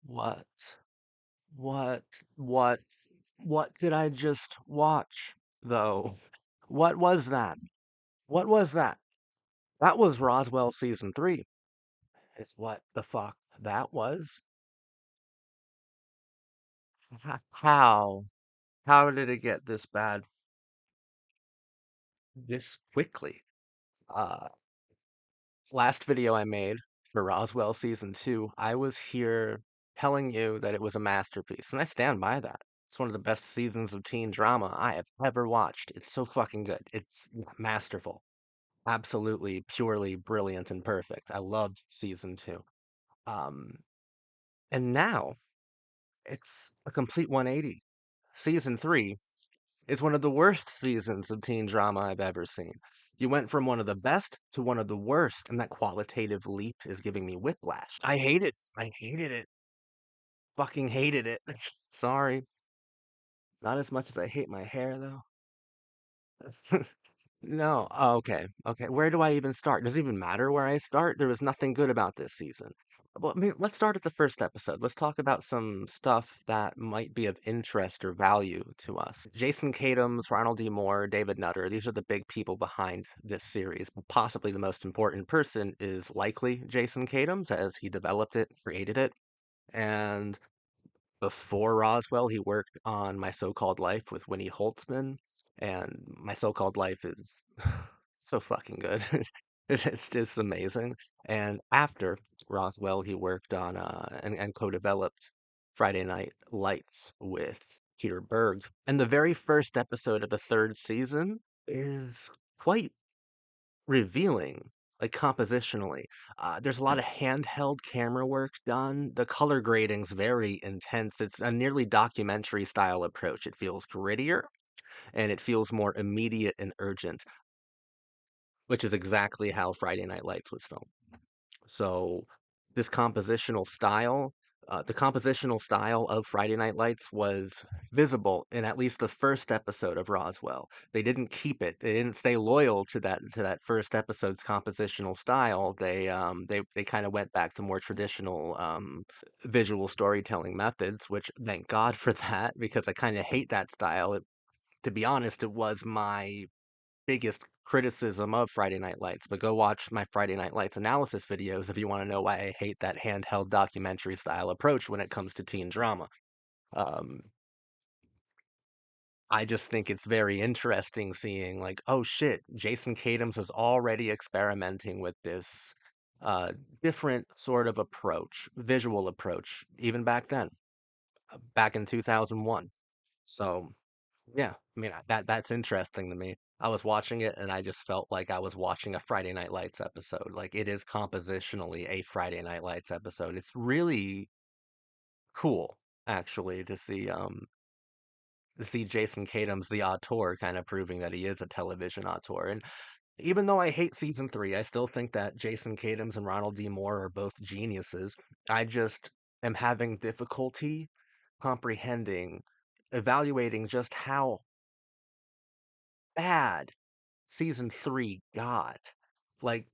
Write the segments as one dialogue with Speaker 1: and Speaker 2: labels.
Speaker 1: What? What? What? What did I just watch, though? What was that? What was that? That was Roswell season three. Is what the fuck that was? How? How did it get this bad this quickly? Uh, Last video I made for Roswell season two, I was here telling you that it was a masterpiece, and I stand by that. It's one of the best seasons of teen drama I have ever watched. It's so fucking good. It's masterful. Absolutely, purely brilliant and perfect. I loved season two. Um, and now it's a complete 180. Season three is one of the worst seasons of teen drama I've ever seen. You went from one of the best to one of the worst, and that qualitative leap is giving me whiplash. I hate it. I hated it. Fucking hated it. Sorry. Not as much as I hate my hair, though. No. Oh, okay. Okay. Where do I even start? Does it even matter where I start? There was nothing good about this season. Well, I mean, let's start at the first episode. Let's talk about some stuff that might be of interest or value to us. Jason Katims, Ronald D. Moore, David Nutter, these are the big people behind this series. Possibly the most important person is likely Jason Katims, as he developed it, created it. And before Roswell, he worked on My So-Called Life with Winnie Holtzman, and My So-Called Life is so fucking good. It's just amazing. And after Roswell, he worked on and co-developed Friday Night Lights with Peter Berg. And the very first episode of the third season is quite revealing, like compositionally. There's a lot of handheld camera work done. The color grading's very intense. It's a nearly documentary style approach. It feels grittier and it feels more immediate and urgent, which is exactly how Friday Night Lights was filmed. So this the compositional style of Friday Night Lights was visible in at least the first episode of Roswell. They didn't keep it. They didn't stay loyal to that first episode's compositional style. They kind of went back to more traditional visual storytelling methods, which thank God for that because I kind of hate that style. To be honest, it was my biggest criticism of Friday Night Lights, but go watch my Friday Night Lights analysis videos if you want to know why I hate that handheld documentary style approach when it comes to teen drama. Um, I just think it's very interesting seeing like, oh shit, Jason Katims was already experimenting with this uh, different sort of approach, visual approach, even back then, back in 2001. So yeah, I mean that's interesting to me. I was watching it and I just felt like I was watching a Friday Night Lights episode. Like it is compositionally a Friday Night Lights episode. It's really cool actually to see Jason Katims, the auteur, kind of proving that he is a television auteur. And even though I hate season three, I still think that Jason Katims and Ronald D. Moore are both geniuses. I just am having difficulty comprehending, evaluating just how bad season three got. Like,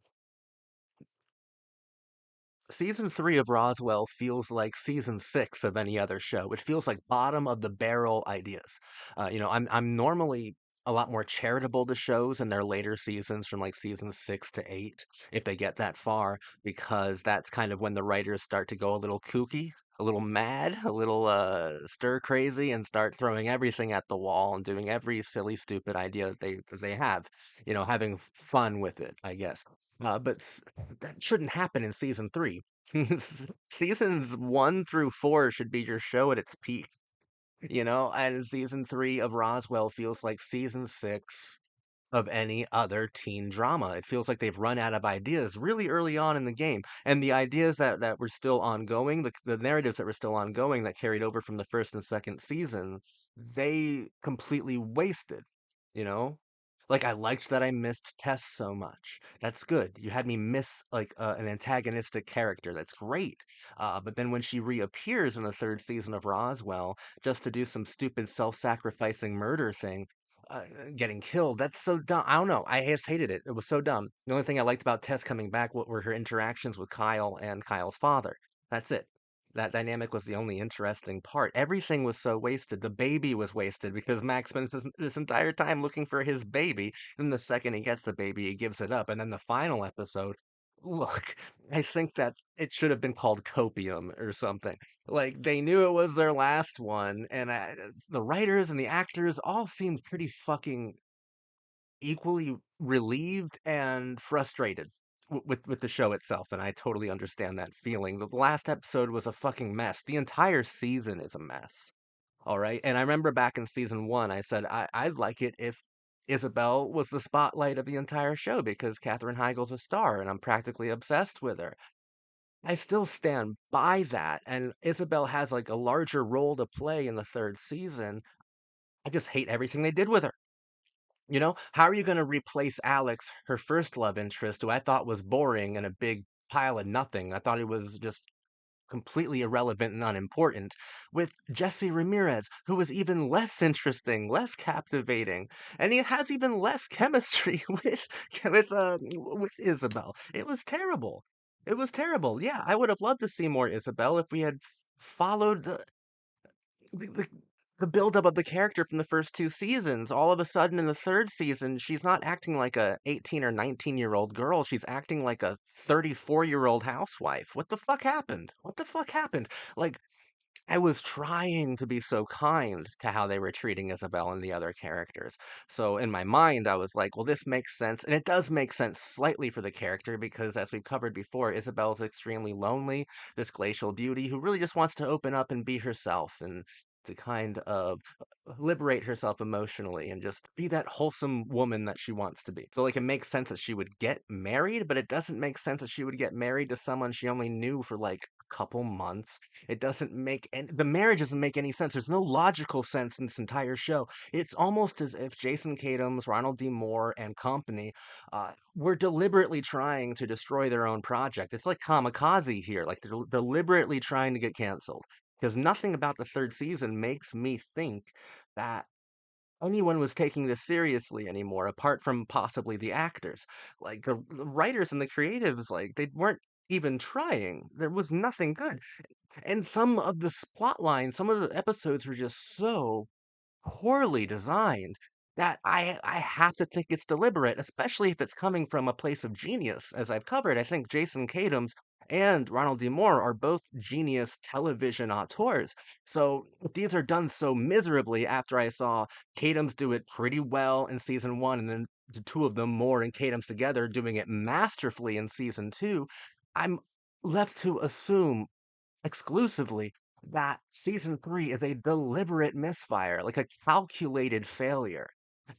Speaker 1: season three of Roswell feels like season six of any other show. It feels like bottom of the barrel ideas. I'm normally a lot more charitable to shows in their later seasons from like season six to eight, if they get that far, because that's kind of when the writers start to go a little kooky, a little mad, a little stir crazy, and start throwing everything at the wall and doing every silly, stupid idea that they have, having fun with it, I guess. But that shouldn't happen in season three. Seasons one through four should be your show at its peak, and season three of Roswell feels like season six of any other teen drama. It feels like they've run out of ideas really early on in the game. And the ideas that were still ongoing, the narratives that were still ongoing that carried over from the first and second season, they completely wasted, you know? Like I liked that I missed Tess so much. That's good. You had me miss like an antagonistic character. That's great. But then when she reappears in the third season of Roswell, just to do some stupid self-sacrificing murder thing, uh, getting killed. That's so dumb. I don't know. I just hated it. It was so dumb. The only thing I liked about Tess coming back were her interactions with Kyle and Kyle's father. That's it. That dynamic was the only interesting part. Everything was so wasted. The baby was wasted because Max spends this entire time looking for his baby. And the second he gets the baby, he gives it up. And then the final episode, look, I think that it should have been called Copium or something. Like they knew it was their last one, and the writers and the actors all seemed pretty fucking equally relieved and frustrated with the show itself, and I totally understand that feeling. The last episode was a fucking mess. The entire season is a mess. All right, and I remember back in season one, I said I'd like it if Isabel was the spotlight of the entire show because Katherine Heigl's a star, and I'm practically obsessed with her. I still stand by that, and Isabel has like a larger role to play in the third season. I just hate everything they did with her. You know, how are you going to replace Alex, her first love interest, who I thought was boring and a big pile of nothing? I thought he was just completely irrelevant and unimportant, with Jesse Ramirez, who was even less interesting, less captivating, and he has even less chemistry with Isabel. It was terrible. It was terrible. Yeah, I would have loved to see more Isabel if we had followed the, the the buildup of the character from the first two seasons. All of a sudden, in the third season, she's not acting like a 18 or 19-year-old girl. She's acting like a 34-year-old housewife. What the fuck happened? What the fuck happened? Like, I was trying to be so kind to how they were treating Isabel and the other characters. So in my mind, I was like, well, this makes sense. And it does make sense slightly for the character because, as we've covered before, Isabel's extremely lonely, this glacial beauty who really just wants to open up and be herself and to kind of liberate herself emotionally and just be that wholesome woman that she wants to be. So, like, it makes sense that she would get married, but it doesn't make sense that she would get married to someone she only knew for like a couple months. It doesn't make any, the marriage doesn't make any sense. There's no logical sense in this entire show. It's almost as if Jason Katims, Ronald D. Moore, and company were deliberately trying to destroy their own project. It's like kamikaze here. Like they're deliberately trying to get canceled. Because nothing about the third season makes me think that anyone was taking this seriously anymore, apart from possibly the actors. Like the writers and the creatives, like they weren't even trying. There was nothing good. And some of the plot lines, some of the episodes were just so poorly designed that I have to think it's deliberate, especially if it's coming from a place of genius. As I've covered, I think Jason Katims and Ronald D. Moore are both genius television auteurs. So if these are done so miserably after I saw Katims do it pretty well in season one, and then the two of them, Moore and Katims together, doing it masterfully in season two, I'm left to assume exclusively that season three is a deliberate misfire, like a calculated failure.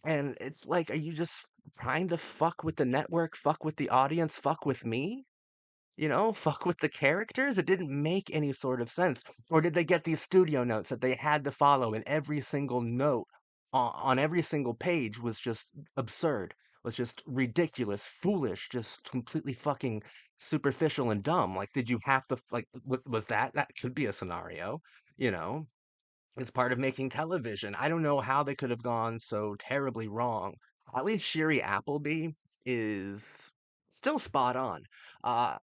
Speaker 1: And it's like, are you just trying to fuck with the network, fuck with the audience, fuck with me? You know, fuck with the characters? It didn't make any sort of sense. Or did they get these studio notes that they had to follow, and every single note on every single page was just absurd, was just ridiculous, foolish, just completely fucking superficial and dumb? Like, did you have to, like, was that could be a scenario, you know? It's part of making television. I don't know how they could have gone so terribly wrong. At least Shiri Appleby is still spot on.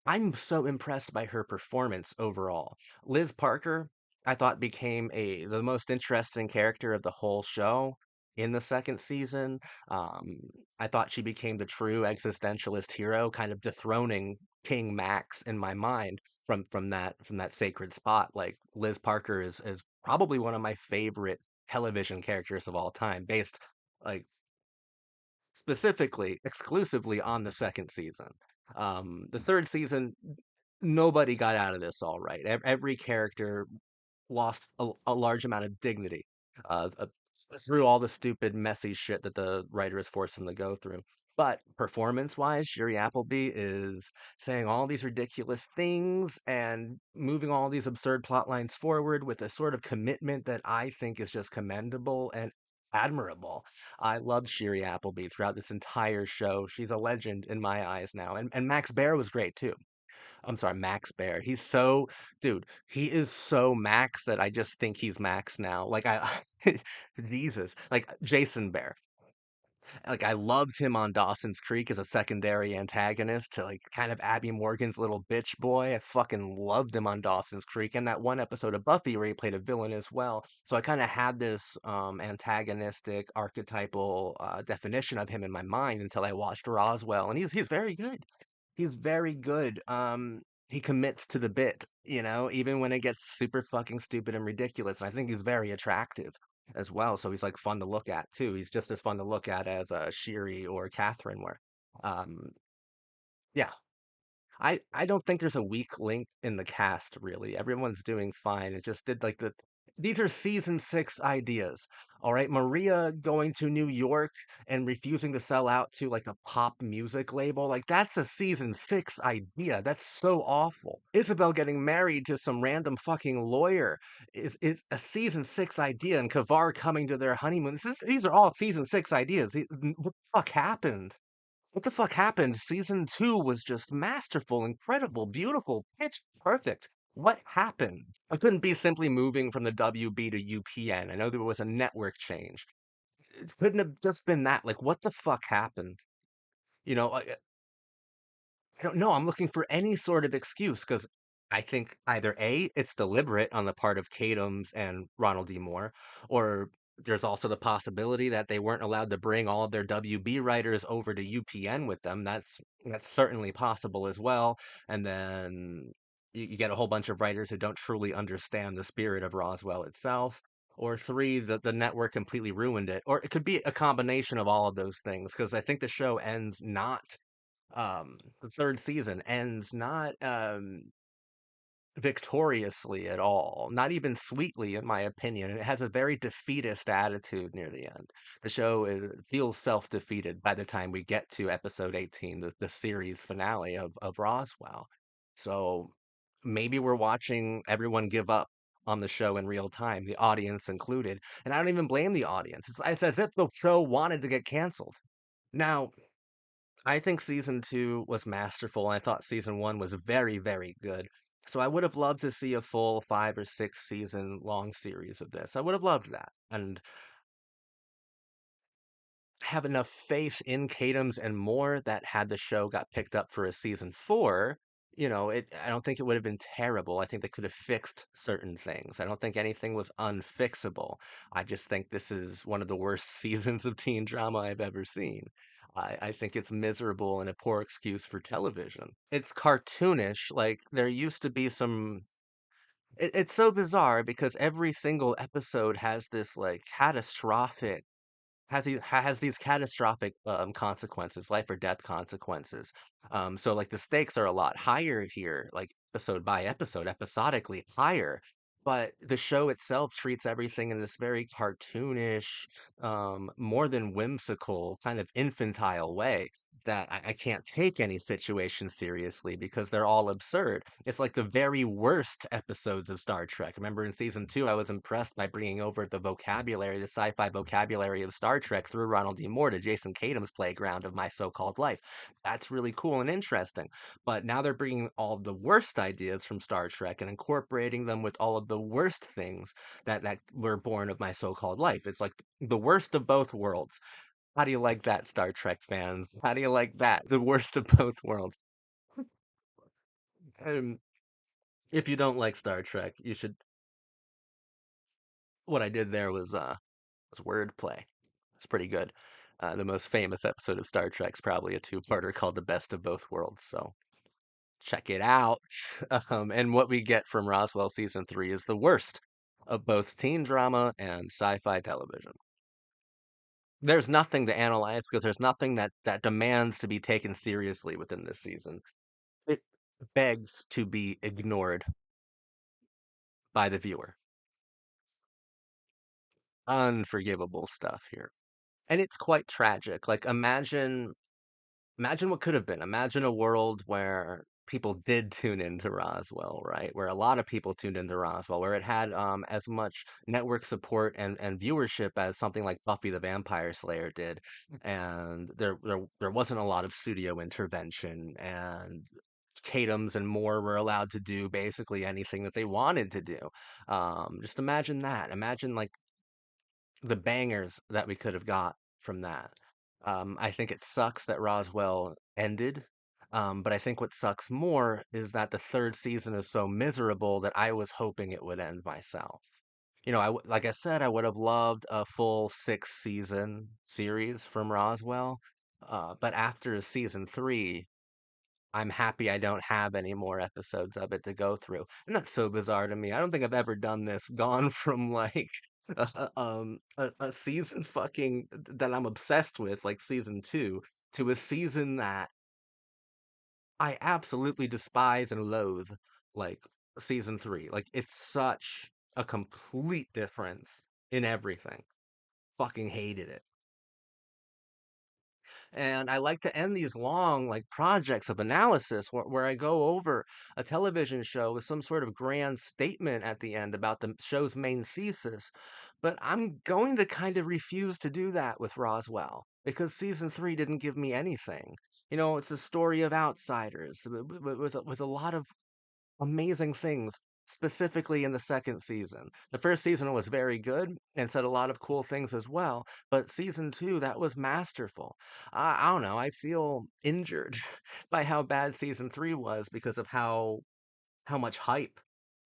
Speaker 1: I'm so impressed by her performance overall. Liz Parker, I thought became the most interesting character of the whole show in the second season. Um, I thought she became the true existentialist hero, kind of dethroning King Max in my mind from that sacred spot. Like Liz Parker is probably one of my favorite television characters of all time, based like specifically exclusively on the second season. The third season, nobody got out of this all right. Every character lost a large amount of dignity through all the stupid, messy shit that the writers forced them to go through. But performance-wise, Shiri Appleby is saying all these ridiculous things and moving all these absurd plot lines forward with a sort of commitment that I think is just commendable and admirable. I loved Shiri Appleby throughout this entire show. She's a legend in my eyes now. And Max Baer was great too. I'm sorry, Max Bear. Dude, he is so Max that I just think he's Max now. Like, Jesus, like Jason Bear. Like I loved him on Dawson's Creek as a secondary antagonist to like kind of Abby Morgan's little bitch boy. I fucking loved him on Dawson's Creek and that one episode of Buffy where he played a villain as well. So I kind of had this antagonistic archetypal definition of him in my mind until I watched Roswell, and he's very good. He's very good. He commits to the bit, even when it gets super fucking stupid and ridiculous. And I think he's very attractive as well. So he's like fun to look at too. He's just as fun to look at as Shiri or Catherine were. Um, yeah, I don't think there's a weak link in the cast really. Everyone's doing fine. It just did like these are season six ideas. All right, Maria going to New York and refusing to sell out to like a pop music label. Like that's a season six idea. That's so awful. Isabel getting married to some random fucking lawyer is a season six idea, and Kavar coming to their honeymoon. These are all season six ideas. What the fuck happened? What the fuck happened? Season two was just masterful, incredible, beautiful, pitch perfect. What happened? I couldn't be simply moving from the WB to UPN. I know there was a network change. It couldn't have just been that. Like, what the fuck happened? You know, I, I don't know. I'm looking for any sort of excuse because I think either A, it's deliberate on the part of Kadams and Ronald D. Moore, or there's also the possibility that they weren't allowed to bring all of their WB writers over to UPN with them. That's certainly possible as well. And then you get a whole bunch of writers who don't truly understand the spirit of Roswell itself. Or three, the network completely ruined it. Or it could be a combination of all of those things, because I think the show ends not the third season ends not victoriously at all, not even sweetly in my opinion. It has a very defeatist attitude near the end. The show feels self-defeated by the time we get to episode 18, the series finale of Roswell. So maybe we're watching everyone give up on the show in real time, the audience included, and I don't even blame the audience. It's as if the show wanted to get canceled. Now, I think season two was masterful, and I thought season one was very, very good. So I would have loved to see a full 5 or 6 season long series of this. I would have loved that. And have enough faith in Kadams and more that had the show got picked up for a season four, I don't think it would have been terrible. I think they could have fixed certain things. I don't think anything was unfixable. I just think this is one of the worst seasons of teen drama I've ever seen. I think it's miserable and a poor excuse for television. It's cartoonish. Like there used to be some it's so bizarre because every single episode has this like catastrophic has these catastrophic consequences, life or death consequences. So like the stakes are a lot higher here, like episode by episode, episodically higher. But the show itself treats everything in this very cartoonish, more than whimsical, kind of infantile way that I can't take any situation seriously because they're all absurd. It's like the very worst episodes of Star Trek. Remember in season two, I was impressed by bringing over the vocabulary, the sci-fi vocabulary of Star Trek through Ronald D. Moore to Jason Kadam's playground of My So-Called Life. That's really cool and interesting. But now they're bringing all the worst ideas from Star Trek and incorporating them with all of the worst things that were born of My So-Called Life. It's like the worst of both worlds. How do you like that, Star Trek fans? How do you like that? The worst of both worlds. Um, if you don't like Star Trek, you should. What I did there was wordplay. It's pretty good. The most famous episode of Star Trek's probably a two-parter called "The Best of Both Worlds." So check it out. And what we get from Roswell season three is the worst of both teen drama and sci-fi television. There's nothing to analyze because there's nothing that demands to be taken seriously within this season. It begs to be ignored by the viewer. Unforgivable stuff here. And it's quite tragic. Like imagine what could have been. Imagine a world where people did tune into Roswell, right? Where a lot of people tuned into Roswell, where it had as much network support and viewership as something like Buffy the Vampire Slayer did. And there wasn't a lot of studio intervention, and Kadams and Moore were allowed to do basically anything that they wanted to do. Just imagine that. Imagine like the bangers that we could have got from that. I think it sucks that Roswell ended. But I think what sucks more is that the third season is so miserable that I was hoping it would end myself. Like I said, I would have loved a full 6 season series from Roswell. But after season 3, I'm happy I don't have any more episodes of it to go through. And that's so bizarre to me. I don't think I've ever done this, gone from like a season fucking that I'm obsessed with, like season 2, to a season that I absolutely despise and loathe, like season 3. Like it's such a complete difference in everything. Fucking hated it. And I like to end these long, like, projects of analysis where I go over a television show with some sort of grand statement at the end about the show's main thesis. But I'm going to kind of refuse to do that with Roswell because season 3 didn't give me anything. It's a story of outsiders with a lot of amazing things, specifically in the second season. The first season was very good and said a lot of cool things as well, but season 2, that was masterful. I don't know, I feel injured by how bad season 3 was because of how much hype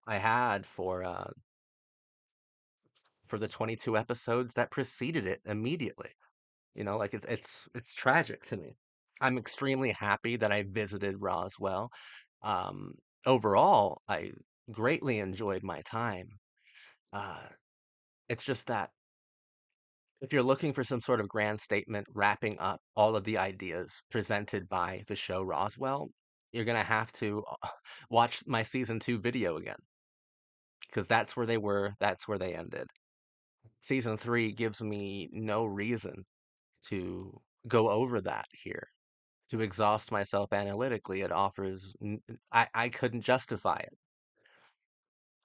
Speaker 1: I had for the 22 episodes that preceded it immediately. Like it's tragic to me. I'm extremely happy that I visited Roswell. Um, Overall, I greatly enjoyed my time. Uh, it's just that if you're looking for some sort of grand statement wrapping up all of the ideas presented by the show Roswell, you're gonna have to watch my season 2 video again because that's where they were, that's where they ended. Season 3 gives me no reason to go over that here. To exhaust myself analytically, it offers, I couldn't justify it.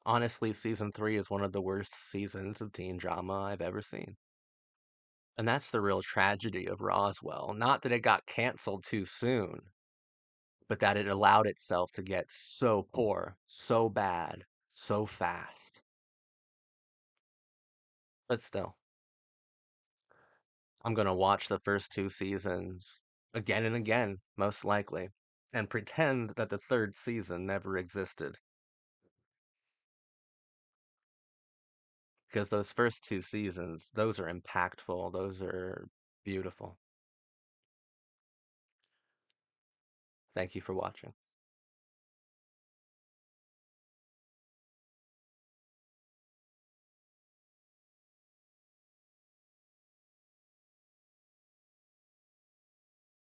Speaker 1: Honestly, season 3 is one of the worst seasons of teen drama I've ever seen. And that's the real tragedy of Roswell. Not that it got canceled too soon, but that it allowed itself to get so poor, so bad, so fast. But still, I'm going to watch the first 2 seasons again and again, most likely, and pretend that the third season never existed. Because those first 2 seasons, those are impactful, those are beautiful. Thank you for watching.